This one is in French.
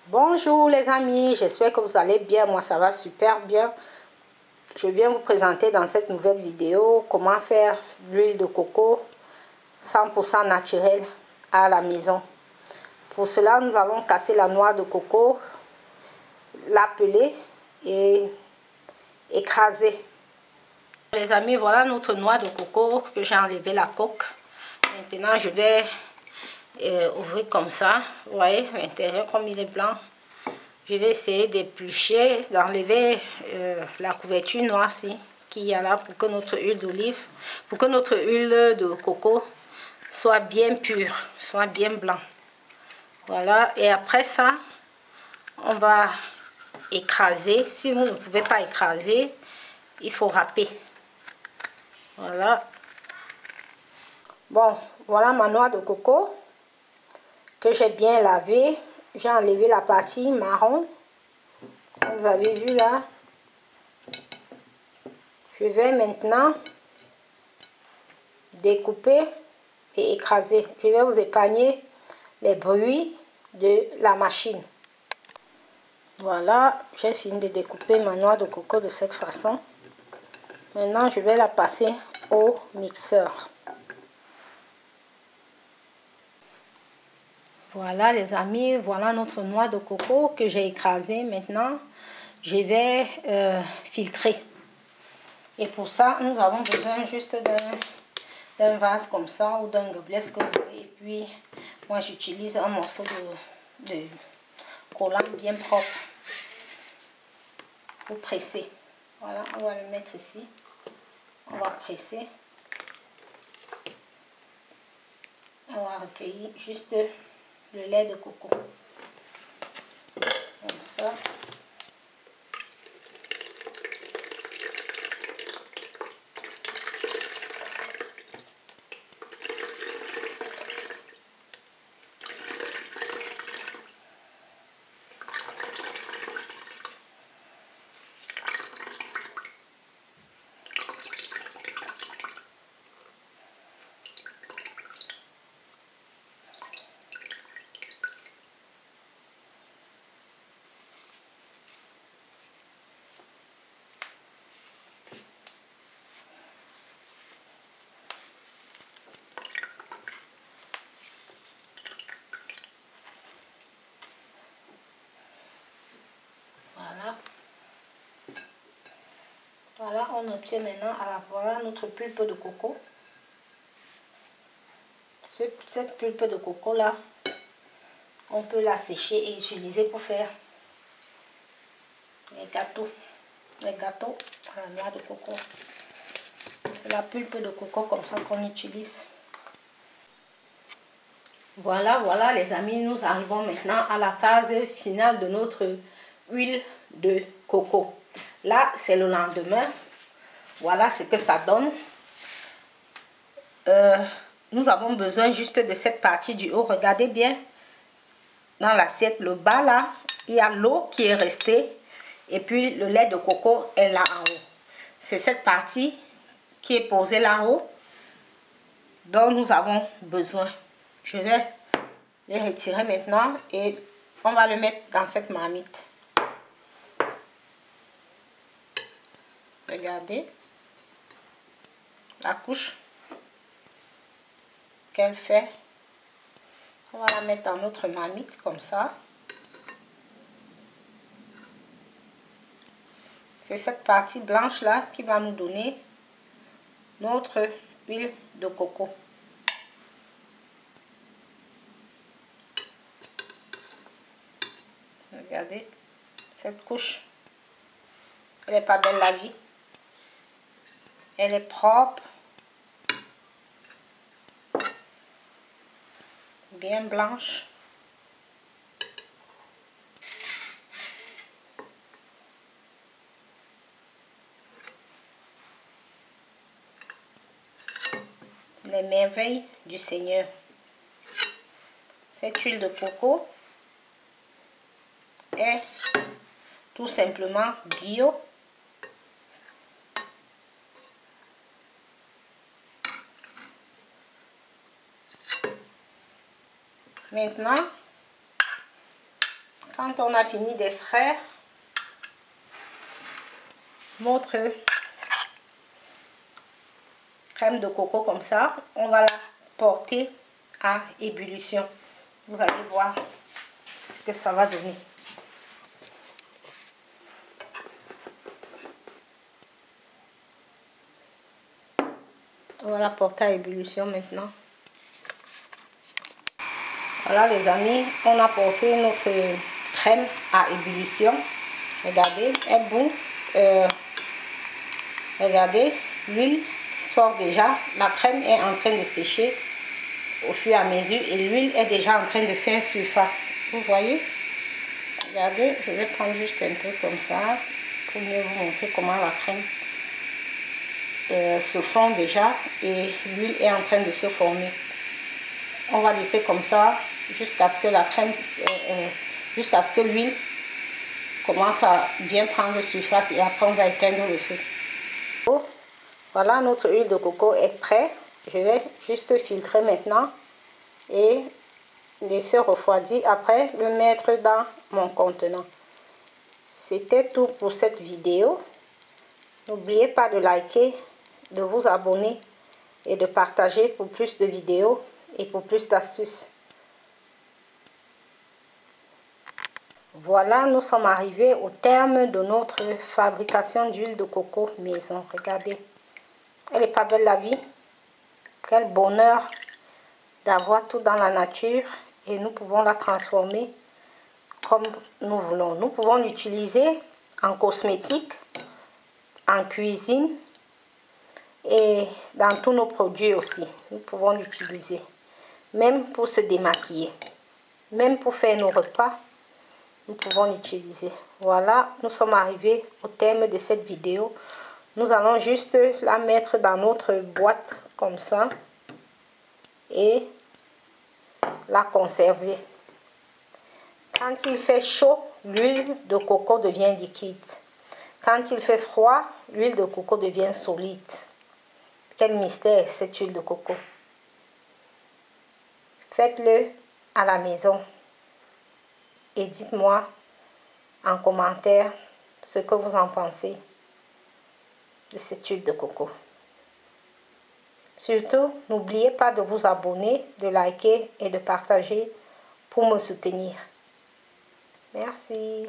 Bonjour les amis, j'espère que vous allez bien. Moi ça va super bien. Je viens vous présenter dans cette nouvelle vidéo comment faire l'huile de coco 100% naturelle à la maison. Pour cela, nous allons casser la noix de coco, la peler et écraser. Les amis, voilà notre noix de coco que j'ai enlevé la coque. Maintenant, je vais ouvrir comme ça. Vous voyez l'intérieur comme il est blanc. Je vais essayer d'éplucher, d'enlever la couverture noire-ci qu'il y a là pour que notre huile d'olive, pour que notre huile de coco soit bien pure, soit bien blanc. Voilà, et après ça, on va écraser. Si vous ne pouvez pas écraser, il faut râper. Voilà. Bon, voilà ma noix de coco que j'ai bien lavée. J'ai enlevé la partie marron, comme vous avez vu là. Je vais maintenant découper et écraser. Je vais vous épargner les bruits de la machine. Voilà, j'ai fini de découper ma noix de coco de cette façon. Maintenant, je vais la passer au mixeur. Voilà les amis, voilà notre noix de coco que j'ai écrasée. Maintenant, je vais filtrer. Et pour ça, nous avons besoin juste d'un vase comme ça ou d'un gobelet que vous voulez. Et puis, moi j'utilise un morceau de collant bien propre pour presser. Voilà, on va le mettre ici. On va presser. On va recueillir juste le lait de coco. Comme ça. Voilà, on obtient maintenant, voilà notre pulpe de coco. Cette pulpe de coco là, on peut la sécher et utiliser pour faire les gâteaux à la noix de coco. C'est la pulpe de coco comme ça qu'on utilise. Voilà les amis, nous arrivons maintenant à la phase finale de notre huile de coco. Là, c'est le lendemain. Voilà ce que ça donne. Nous avons besoin juste de cette partie du haut. Regardez bien dans l'assiette, le bas là, il y a l'eau qui est restée et puis le lait de coco est là en haut. C'est cette partie qui est posée là-haut dont nous avons besoin. Je vais les retirer maintenant et on va le mettre dans cette marmite. Regardez la couche qu'elle fait. On va la mettre dans notre marmite comme ça. C'est cette partie blanche là qui va nous donner notre huile de coco. Regardez cette couche. Elle n'est pas belle la vie. Elle est propre. Bien blanche. Les merveilles du Seigneur. Cette huile de coco est tout simplement bio. Maintenant, Quand on a fini d'extraire notre crème de coco comme ça, on va la porter à ébullition. Vous allez voir ce que ça va donner. On va la porter à ébullition maintenant. Voilà les amis, on a porté notre crème à ébullition. Regardez, elle bout. Regardez, l'huile sort déjà. La crème est en train de sécher au fur et à mesure et l'huile est déjà en train de faire surface. Vous voyez? Regardez, je vais prendre juste un peu comme ça pour mieux vous montrer comment la crème se fond déjà et l'huile est en train de se former. On va laisser comme ça jusqu'à ce que la crème, jusqu'à ce que l'huile commence à bien prendre surface et après on va éteindre le feu. Voilà, notre huile de coco est prête. Je vais juste filtrer maintenant et laisser refroidir, après le mettre dans mon contenant. C'était tout pour cette vidéo. N'oubliez pas de liker, de vous abonner et de partager pour plus de vidéos et pour plus d'astuces. Voilà, nous sommes arrivés au terme de notre fabrication d'huile de coco maison. Regardez, elle n'est pas belle la vie? Quel bonheur d'avoir tout dans la nature et nous pouvons la transformer comme nous voulons. Nous pouvons l'utiliser en cosmétique, en cuisine et dans tous nos produits aussi. Nous pouvons l'utiliser même pour se démaquiller, même pour faire nos repas. Nous pouvons l'utiliser. Voilà, nous sommes arrivés au terme de cette vidéo. Nous allons juste la mettre dans notre boîte comme ça et la conserver. Quand il fait chaud, l'huile de coco devient liquide. Quand il fait froid, l'huile de coco devient solide. Quel mystère cette huile de coco. Faites-le à la maison et dites-moi en commentaire ce que vous en pensez de cette huile de coco. Surtout, n'oubliez pas de vous abonner, de liker et de partager pour me soutenir. Merci.